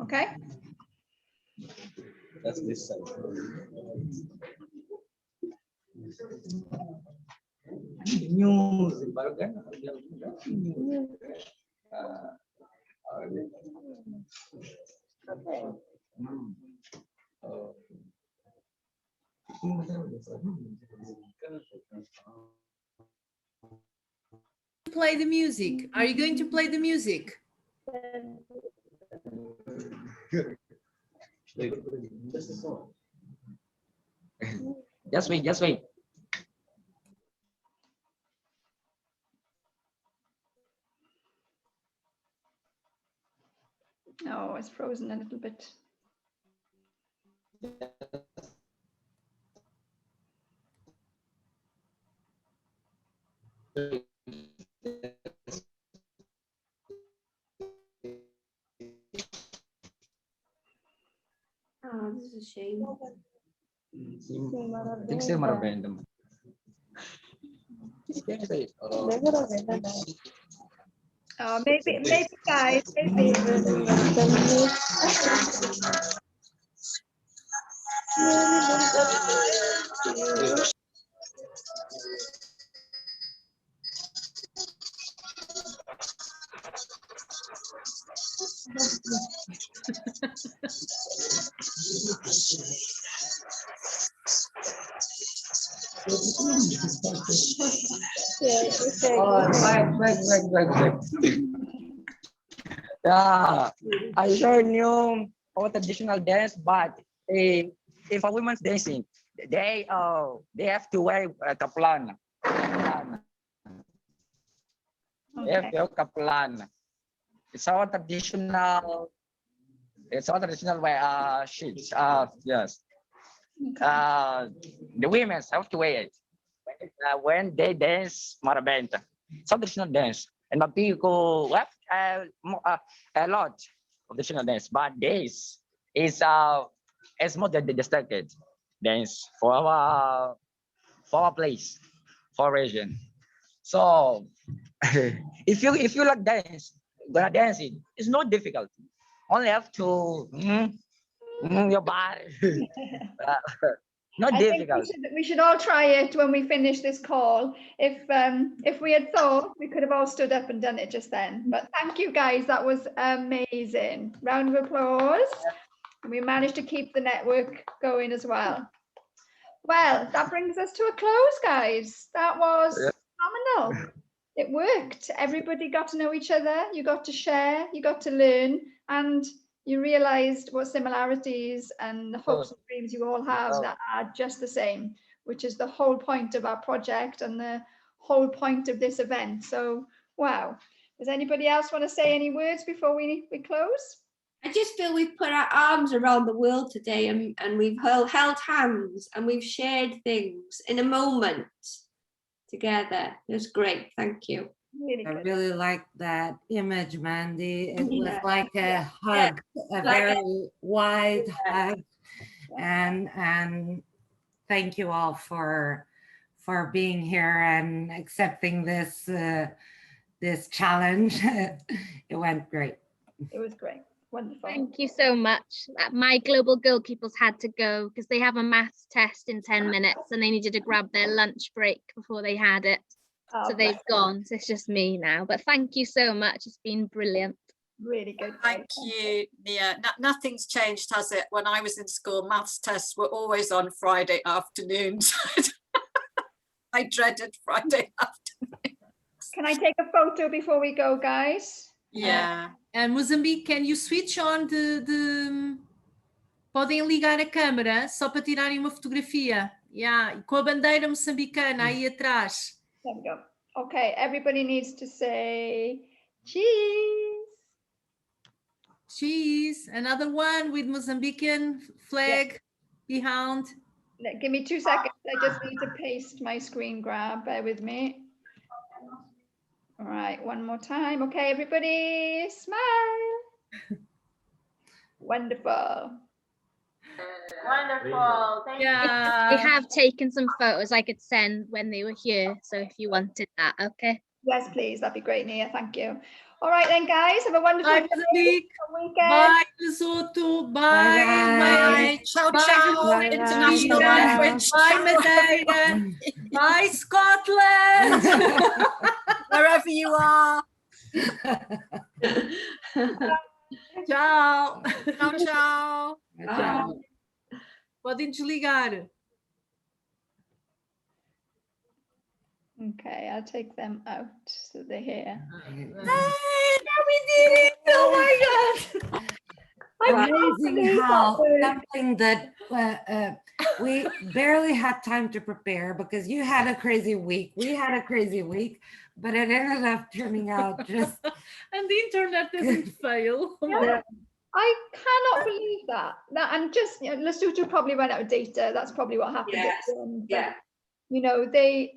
Okay. That's this side. Music, Play the music. Are you going to play the music? Just wait, just wait. Oh, it's frozen a little bit. This is a shame. Think still more random. Oh, maybe guys, maybe. Back. Yeah, I learned new our traditional dance, but if a woman's dancing, they have to wear a kaplan. They have to wear kaplan. It's our traditional. It's our traditional way. Sheets. Yes. The women have to wear it when they dance marabenta. It's a traditional dance, and Mapiko have a lot of traditional dance, but this is more than the started dance for our place, for our region. So if you like dance, gonna dance it. It's not difficult. Only have to your body. Not I think difficult. we should all try it when we finish this call. If we had thought, we could have all stood up and done it just then. But thank you guys, that was amazing. Round of applause. We managed to keep the network going as well. Well, that brings us to a close, guys. That was phenomenal. It worked. Everybody got to know each other. You got to share, you got to learn, and you realized what similarities and the hopes and dreams you all have that are just the same, which is the whole point of our project and the whole point of this event. So, wow. Does anybody else want to say any words before we close? I just feel we've put our arms around the world today and we've held hands and we've shared things in a moment together. It was great. Thank you. Really I good. really like that image, Mandy. It was Yeah. like a hug, a very wide hug. And thank you all for being here and accepting this this challenge. It went great. It was great. Wonderful. Thank you so much. My global goalkeepers had to go because they have a maths test in 10 minutes and they needed to grab their lunch break before they had it. So they've gone. So it's just me now. But thank you so much. It's been brilliant. Really good. Thank you, Nia. Nothing's changed, has it? When I was in school, maths tests were always on Friday afternoons. I dreaded Friday afternoon. Can I take a photo before we go, guys? Yeah. And Mozambique, can you switch on Podem ligar a câmera só para tirarem uma fotografia. Yeah, com a bandeira moçambicana aí atrás. There we go. Okay, everybody needs to say cheese. Cheese. Another one with Mozambican flag behind. Give me 2 seconds. I just need to paste my screen grab. Bear with me. All right, one more time. Okay, everybody, smile. Wonderful. Wonderful. Thank I have taken some photos I could send when they were here. So if you wanted that, okay. Yes, please. That'd be great, Nia. Thank you. All right then, guys. Have a wonderful Bye, day, Mozambique. weekend. Bye, Lesotho. Bye. Bye. Ciao, ciao. International language. Bye, Madeira. Bye, Scotland. Wherever you are. Tchau. Ciao, ciao. Tchau. Podem desligar. Okay, I'll take them out so they're here. Hey, now we did it! Oh my God! Amazing how something that we barely had time to prepare because you had a crazy week. We had a crazy week, but it ended up turning out just. And the internet doesn't fail. Yeah. I cannot believe that. And just, Lesotho probably ran out of data. That's probably what happened. Yes. Yeah. You know, the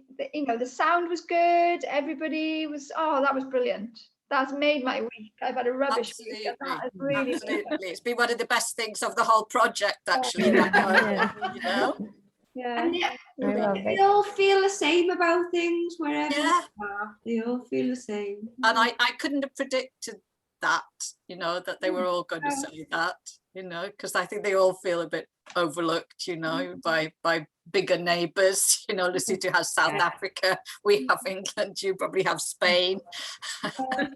sound was good. Everybody was, that was brilliant. That's made my week. I've had a rubbish week. And that is really Absolutely. It's been one of the best things of the whole project, actually. That moment, you know? Yeah. And I love they it. all feel the same about things wherever Yeah. they are. They all feel the same. And I couldn't have predicted that, you know, that they were all going to say that, you know, because I think they all feel a bit overlooked, you know, by bigger neighbours. You know, Lesotho has South Africa, we have England, you probably have Spain. Really,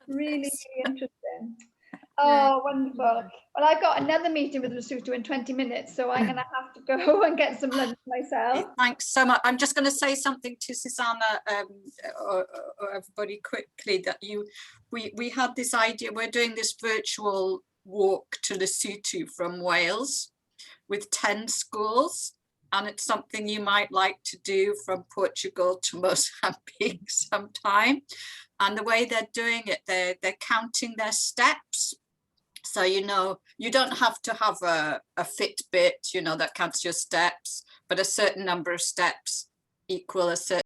really interesting. Oh, wonderful. Well, I've got another meeting with Lesotho in 20 minutes, so I'm going to have to go and get some lunch myself. Thanks so much. I'm just going to say something to Susanna or everybody quickly, that we had this idea. We're doing this virtual walk to Lesotho from Wales with 10 schools, and it's something you might like to do from Portugal to Mozambique sometime. And the way they're doing it, they're counting their steps. So, you know, you don't have to have a Fitbit, you know, that counts your steps, but a certain number of steps equal a certain